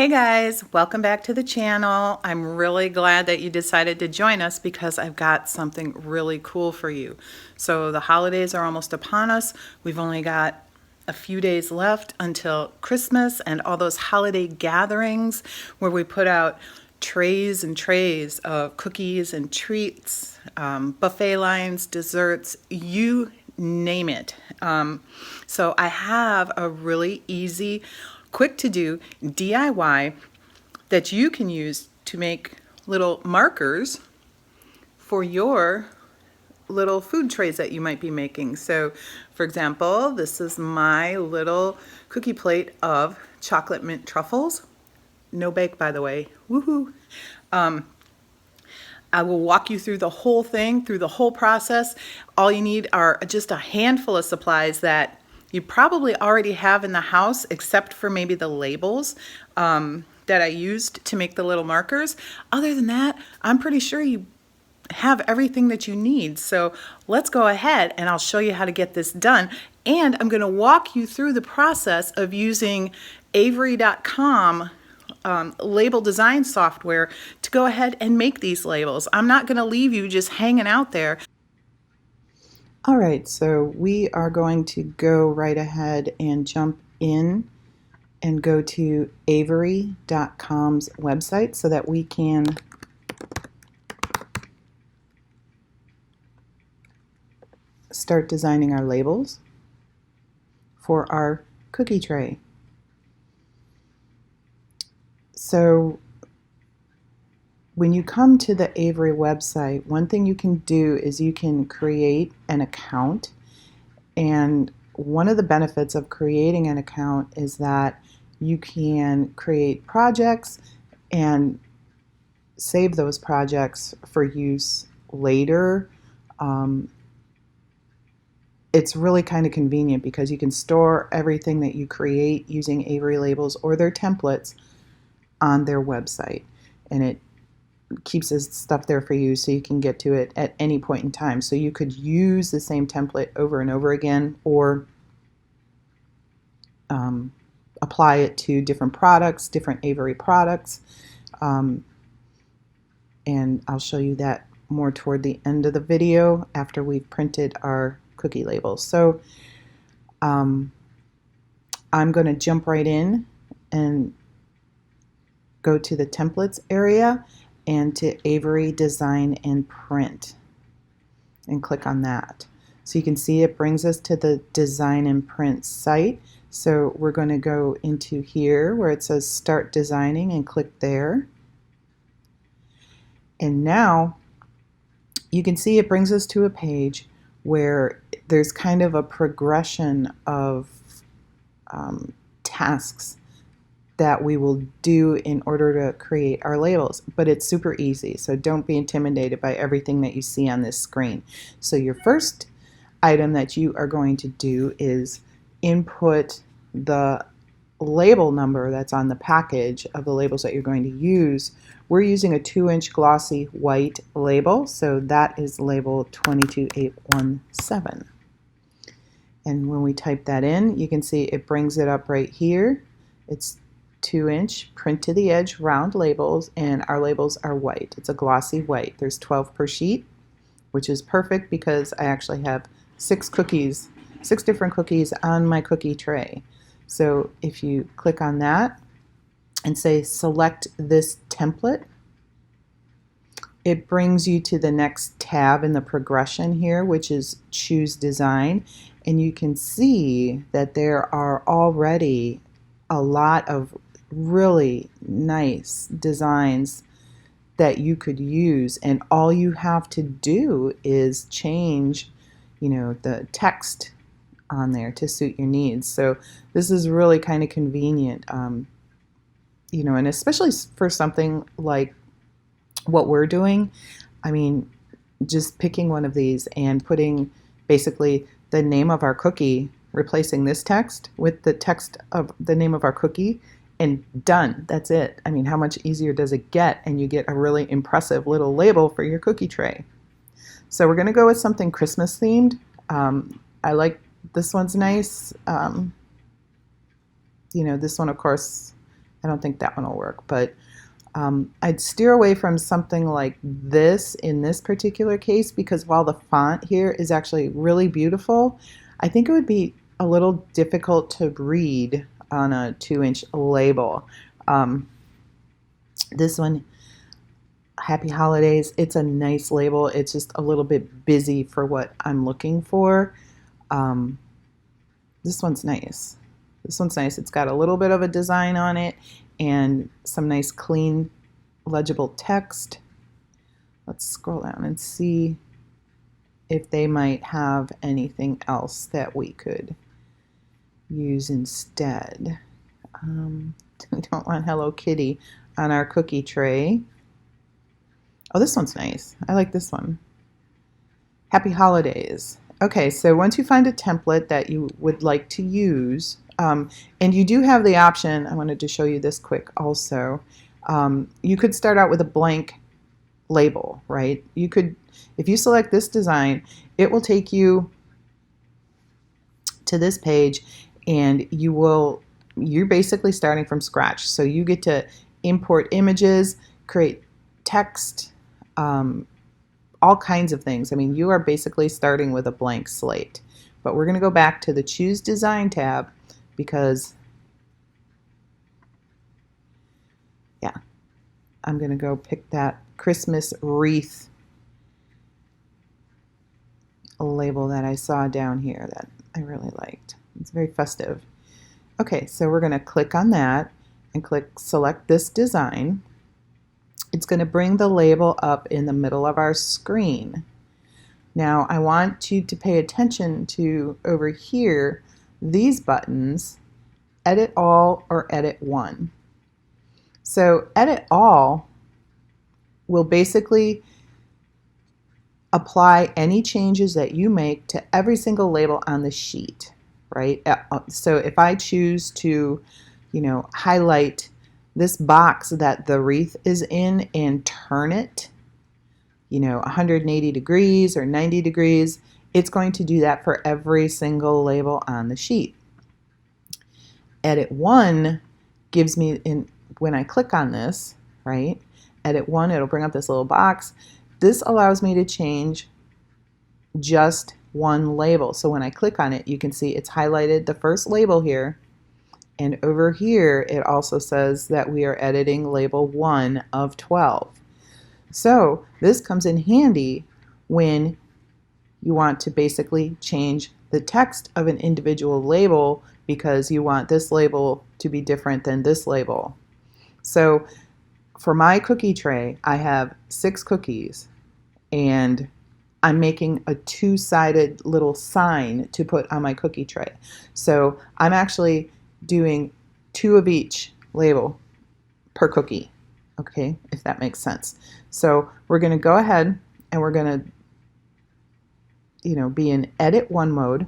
Hey guys, welcome back to the channel. I'm really glad that you decided to join us because I've got something really cool for you. So the holidays are almost upon us. We've only got a few days left until Christmas and all those holiday gatherings where we put out trays and trays of cookies and treats, buffet lines, desserts, you name it. So I have a really easy, quick to do DIY that you can use to make little markers for your little food trays that you might be making. So for example, this is my little cookie plate of chocolate mint truffles. No bake, by the way. Woohoo! I will walk you through the whole thing, through the whole process. All you need are just a handful of supplies that you probably already have in the house, except for maybe the labels that I used to make the little markers. Other than that, I'm pretty sure you have everything that you need. So let's go ahead and I'll show you how to get this done. And I'm going to walk you through the process of using Avery.com label design software to go ahead and make these labels. I'm not going to leave you just hanging out there. All right, so we are going to go right ahead and jump in and go to Avery.com's website so that we can start designing our labels for our cookie tray. So when you come to the Avery website, one thing you can do is you can create an account. And one of the benefits of creating an account is that you can create projects and save those projects for use later. It's really kind of convenient because you can store everything that you create using Avery labels or their templates on their website, and it keeps this stuff there for you so you can get to it at any point in time. So you could use the same template over and over again, or apply it to different products, different Avery products, and I'll show you that more toward the end of the video after we've printed our cookie labels. So I'm going to jump right in and go to the templates area and to Avery Design and Print and click on that. So you can see it brings us to the Design and Print site. So we're going to go into here where it says Start Designing and click there. And now you can see it brings us to a page where there's kind of a progression of tasks that we will do in order to create our labels, but it's super easy, so don't be intimidated by everything that you see on this screen. So your first item that you are going to do is input the label number that's on the package of the labels that you're going to use. We're using a 2-inch glossy white label, so that is label 22817. And when we type that in, you can see it brings it up right here. It's 2-inch print to the edge round labels, and our labels are white. It's a glossy white. There's 12 per sheet, which is perfect because I actually have 6 different cookies on my cookie tray. So if you click on that and say select this template, it brings you to the next tab in the progression here, which is choose design, and you can see that there are already a lot of really nice designs that you could use, and all you have to do is change, the text on there to suit your needs. So this is really kind of convenient, and especially for something like what we're doing. I mean, just picking one of these and putting basically the name of our cookie, replacing this text with the text of the name of our cookie, and done. That's it. I mean, how much easier does it get? And you get a really impressive little label for your cookie tray. So we're going to go with something Christmas themed. I like this one's nice. This one, of course, I don't think that one will work, but I'd steer away from something like this in this particular case, because while the font here is actually really beautiful, I think it would be a little difficult to read on a 2-inch label. This one, Happy Holidays, it's a nice label. It's just a little bit busy for what I'm looking for. This one's nice. This one's nice. It's got a little bit of a design on it and some nice clean legible text. Let's scroll down and see if they might have anything else that we could use instead. We don't want Hello Kitty on our cookie tray. Oh, this one's nice. I like this one. Happy Holidays. Okay, so once you find a template that you would like to use, and you do have the option, I wanted to show you this quick also, you could start out with a blank label, right? You could, if you select this design, it will take you to this page and you're basically starting from scratch. So you get to import images, create text, all kinds of things. I mean, you are basically starting with a blank slate. But we're going to go back to the Choose Design tab because, yeah, I'm going to go pick that Christmas wreath label that I saw down here that I really liked. It's very festive. Okay, so we're going to click on that and click Select this design. It's going to bring the label up in the middle of our screen. Now I want you to pay attention to over here, these buttons, Edit All or Edit One. So Edit All will basically apply any changes that you make to every single label on the sheet, right? So if I choose to, highlight this box that the wreath is in and turn it, 180 degrees or 90 degrees, it's going to do that for every single label on the sheet. Edit One gives me, when I click on this, right, Edit One, it'll bring up this little box. This allows me to change just one label. So when I click on it, you can see it's highlighted the first label here. And over here, it also says that we are editing label 1 of 12. So this comes in handy when you want to basically change the text of an individual label because you want this label to be different than this label. So for my cookie tray, I have 6 cookies and I'm making a 2-sided little sign to put on my cookie tray. So I'm actually doing 2 of each label per cookie, okay, if that makes sense. So we're going to go ahead and we're going to, be in Edit One mode.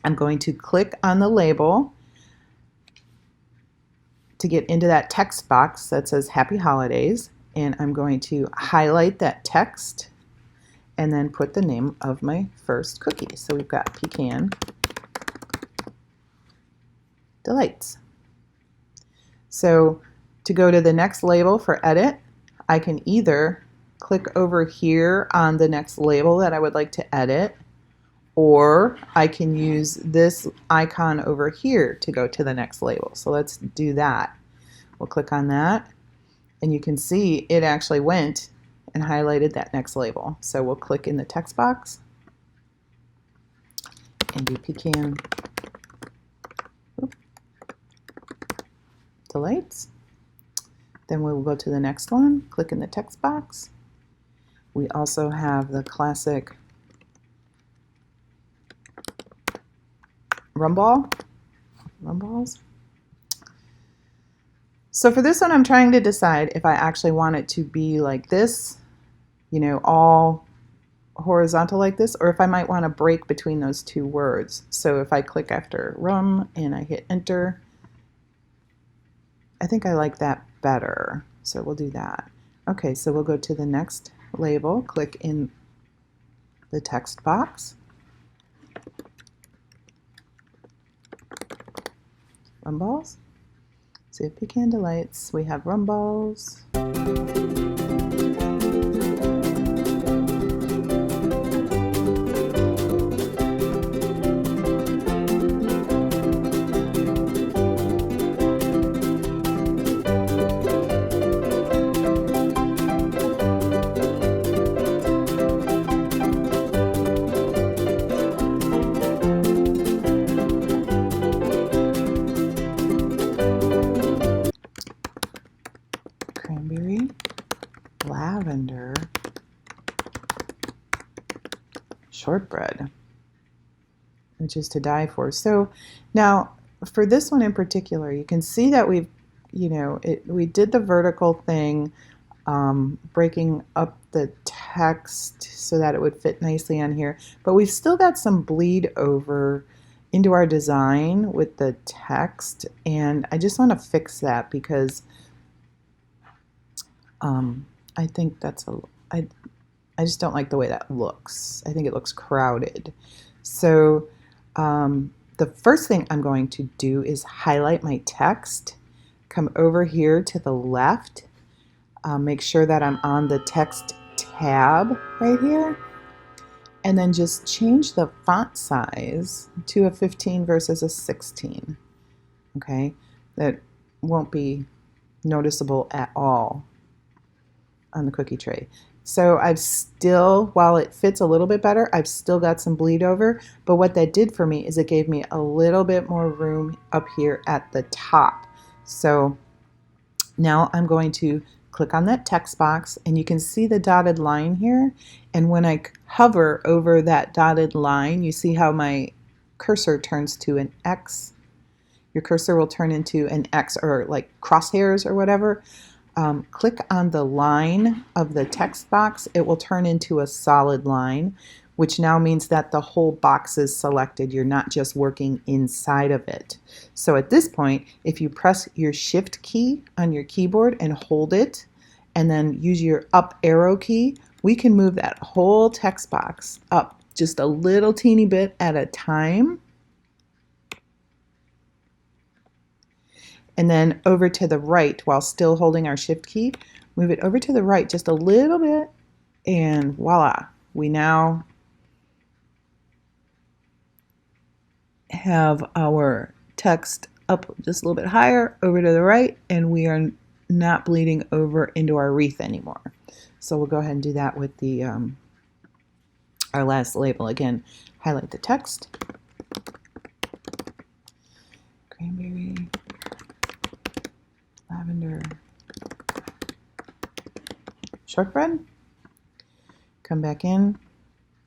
I'm going to click on the label to get into that text box that says Happy Holidays, and I'm going to highlight that text and then put the name of my first cookie. So we've got Pecan Delights. So to go to the next label for edit, I can either click over here on the next label that I would like to edit, or I can use this icon over here to go to the next label. So let's do that. We'll click on that, and you can see it actually went and highlighted that next label. So we'll click in the text box and do Pecan Delights. Then we'll go to the next one, click in the text box. We also have the classic rumballs. So for this one, I'm trying to decide if I actually want it to be like this, all horizontal like this, or if I might want to break between those 2 words. So if I click after rum and I hit enter, I think I like that better. So we'll do that. Okay, so we'll go to the next label, click in the text box. Rumballs. So we have pecan delights, we have rum balls. Cranberry, lavender, shortbread, which is to die for. So now for this one in particular, you can see that we did the vertical thing, breaking up the text so that it would fit nicely on here, but we've still got some bleed over into our design with the text, and I just want to fix that because I think I just don't like the way that looks. I think it looks crowded. So the first thing I'm going to do is highlight my text, come over here to the left, make sure that I'm on the text tab right here, and then just change the font size to a 15 versus a 16. Okay, that won't be noticeable at all on the cookie tray. So I've still, while it fits a little bit better, I've still got some bleed over, but what that did for me is it gave me a little bit more room up here at the top. So now I'm going to click on that text box, and you can see the dotted line here, and when I hover over that dotted line, you see how my cursor turns to an X. Your cursor will turn into an X, or like crosshairs or whatever. Click on the line of the text box. It will turn into a solid line, which now means that the whole box is selected. You're not just working inside of it. So at this point, if you press your Shift key on your keyboard and hold it, and then use your up arrow key, we can move that whole text box up just a little teeny bit at a time. And then over to the right, while still holding our Shift key, move it over to the right just a little bit, and voila, we now have our text up just a little bit higher over to the right, and we are not bleeding over into our wreath anymore. So we'll go ahead and do that with the our last label. Again, highlight the text, cranberry, lavender, shortbread. Come back in,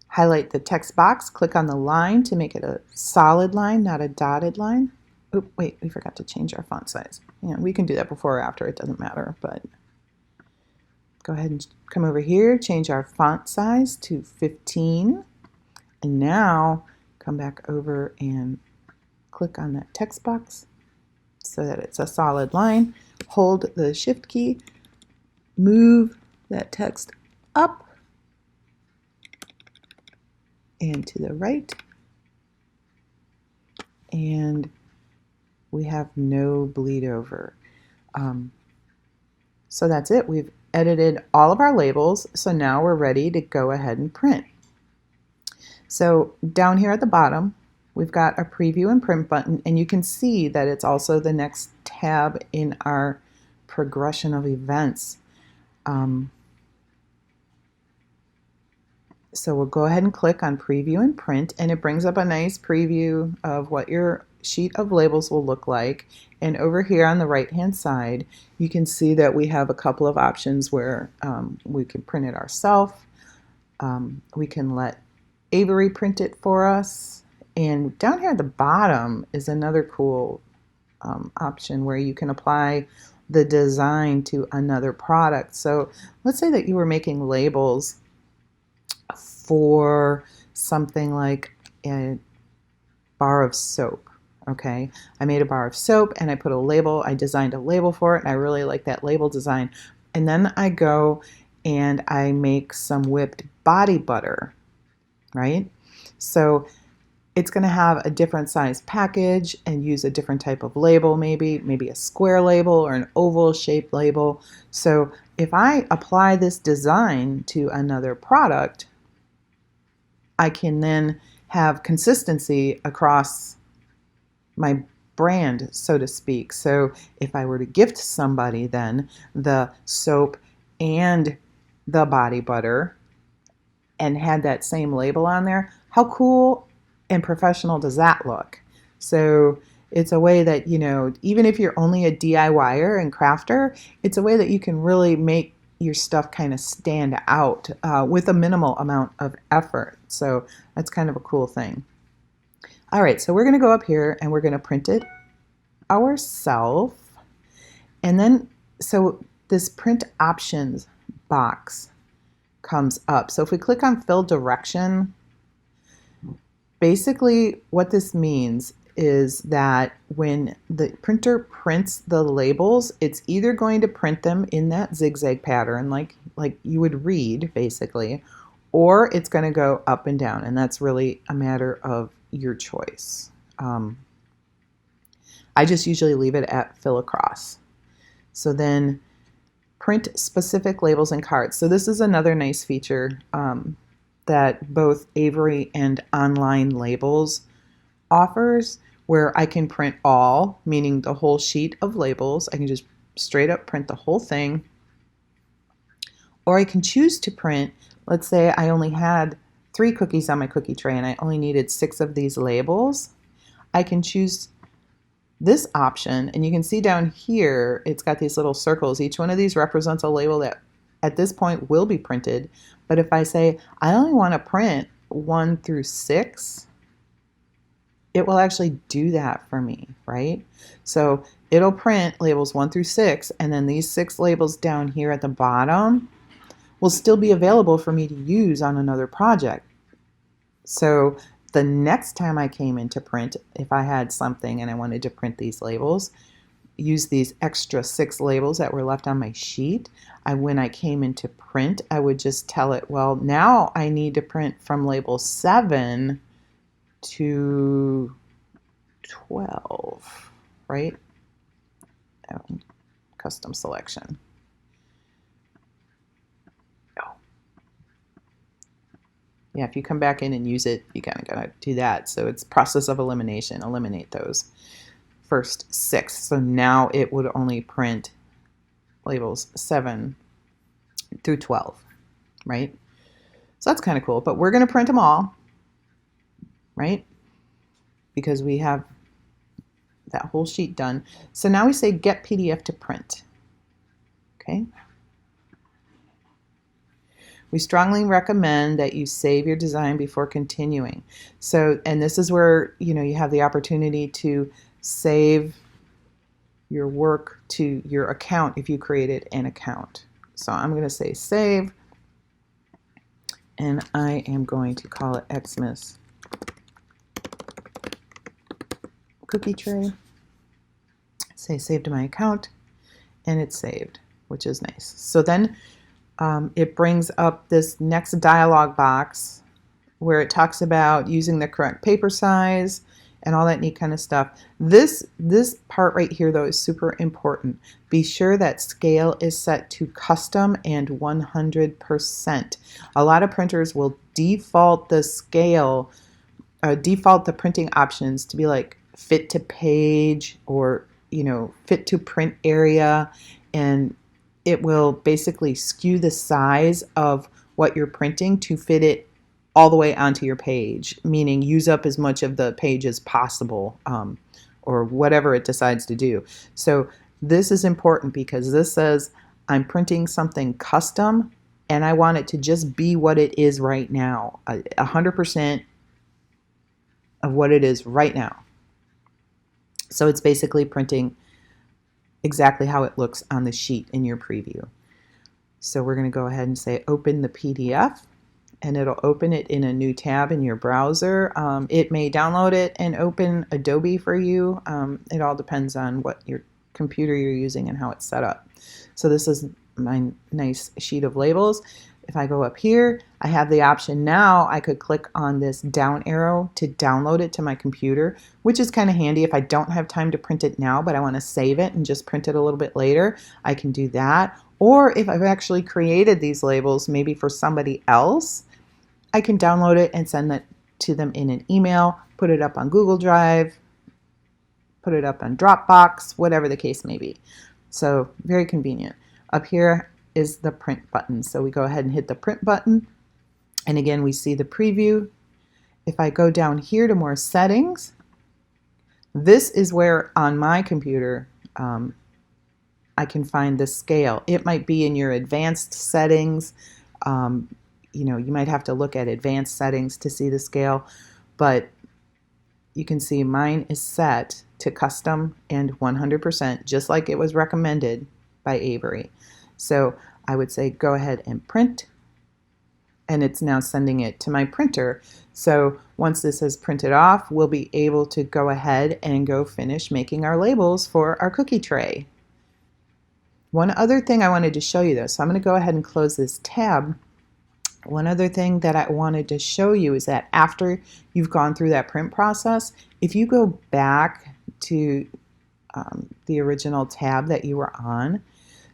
highlight the text box, click on the line to make it a solid line, not a dotted line. Oh, wait, we forgot to change our font size. Yeah, we can do that before or after, it doesn't matter, but go ahead and come over here, change our font size to 15, and now come back over and click on that text box so that it's a solid line. Hold the Shift key, move that text up and to the right, and we have no bleed over. So that's it. We've edited all of our labels, so now we're ready to go ahead and print. So down here at the bottom, we've got a preview and print button, and you can see that it's also the next tab in our progression of events. So we'll go ahead and click on preview and print, and it brings up a nice preview of what your sheet of labels will look like. And over here on the right hand side, you can see that we have a couple of options where we can print it ourselves. We can let Avery print it for us. And down here at the bottom is another cool option where you can apply the design to another product. So let's say that you were making labels for something like a bar of soap. Okay, I made a bar of soap and I put a label, I designed a label for it, and I really like that label design. And then I go and I make some whipped body butter, right? So it's going to have a different size package and use a different type of label, maybe a square label or an oval shaped label. So if I apply this design to another product, I can then have consistency across my brand, so to speak. So if I were to gift somebody then the soap and the body butter and had that same label on there, how cool and professional does that look? So it's a way that, even if you're only a DIYer and crafter, it's a way that you can really make your stuff kind of stand out with a minimal amount of effort. So that's kind of a cool thing. All right, so we're going to go up here and we're going to print it ourselves. And then, so this print options box comes up. So if we click on fill direction, basically what this means is that when the printer prints the labels, it's either going to print them in that zigzag pattern like you would read basically, or it's going to go up and down, and that's really a matter of your choice. I just usually leave it at fill across. So then print specific labels and cards. So this is another nice feature that both Avery and Online Labels offers, where I can print all, meaning the whole sheet of labels. I can just straight up print the whole thing. Or I can choose to print, let's say I only had 3 cookies on my cookie tray and I only needed 6 of these labels. I can choose this option, and you can see down here it's got these little circles. Each one of these represents a label that at this point will be printed. But if I say I only want to print 1 through 6, it will actually do that for me, right? So it'll print labels 1 through 6, and then these 6 labels down here at the bottom will still be available for me to use on another project. So the next time I came in to print, if I had something and I wanted to print these labels, use these extra 6 labels that were left on my sheet, when I came in to print, I would just tell it, well, now I need to print from label 7 to 12, right? Oh, custom selection. Oh. Yeah, if you come back in and use it, you kind of gotta do that. So it's process of elimination, eliminate those first 6. So now it would only print labels 7 through 12, right? So that's kind of cool, but we're going to print them all, right? Because we have that whole sheet done. So now we say get PDF to print, okay? We strongly recommend that you save your design before continuing. So, and this is where, you have the opportunity to save your work to your account if you created an account. So I'm going to say save, and I am going to call it Xmas cookie tray. Say save to my account, and it's saved, which is nice. So then it brings up this next dialog box where it talks about using the correct paper size and all that neat kind of stuff. This part right here, though, is super important. Be sure that scale is set to custom and 100%. A lot of printers will default the scale, default the printing options to be like fit to page or, fit to print area, and it will basically skew the size of what you're printing to fit it all the way onto your page, meaning use up as much of the page as possible, or whatever it decides to do. So this is important because this says I'm printing something custom and I want it to just be what it is right now, 100% of what it is right now. So it's basically printing exactly how it looks on the sheet in your preview. So we're going to go ahead and say open the PDF, and it'll open it in a new tab in your browser. It may download it and open Adobe for you. It all depends on what your computer you're using and how it's set up. So this is my nice sheet of labels. If I go up here, I have the option now. I could click on this down arrow to download it to my computer, which is kind of handy if I don't have time to print it now, but I want to save it and just print it a little bit later. I can do that. Or if I've actually created these labels, maybe for somebody else, I can download it and send that to them in an email, put it up on Google Drive, put it up on Dropbox, whatever the case may be. So very convenient. Up here is the print button. So we go ahead and hit the print button. And again, we see the preview. If I go down here to more settings, this is where on my computer I can find the scale. It might be in your advanced settings. You know, you might have to look at advanced settings to see the scale, but you can see mine is set to custom and 100%, just like it was recommended by Avery. So I would say go ahead and print, and it's now sending it to my printer. So once this is printed off, we'll be able to go ahead and go finish making our labels for our cookie tray. One other thing I wanted to show you though, so I'm going to go ahead and close this tab. One other thing that I wanted to show you is that after you've gone through that print process, if you go back to the original tab that you were on,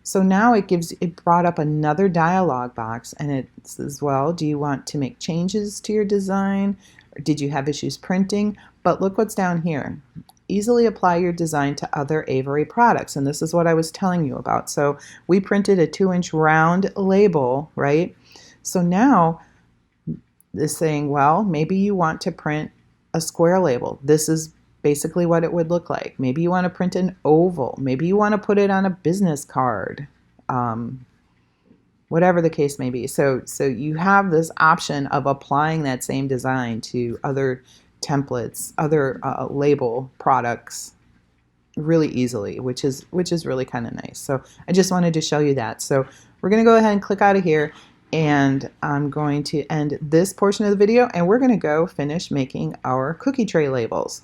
so now it brought up another dialog box, and it says, well, do you want to make changes to your design? Or did you have issues printing? But look what's down here. Easily apply your design to other Avery products. And this is what I was telling you about. So we printed a 2-inch round label, right? So now it's saying, well, maybe you want to print a square label. This is basically what it would look like. Maybe you want to print an oval. Maybe you want to put it on a business card. Whatever the case may be. So you have this option of applying that same design to other templates, other label products really easily, which is really kind of nice. So I just wanted to show you that. So we're going to go ahead and click out of here, and I'm going to end this portion of the video, and we're going to go finish making our cookie tray labels.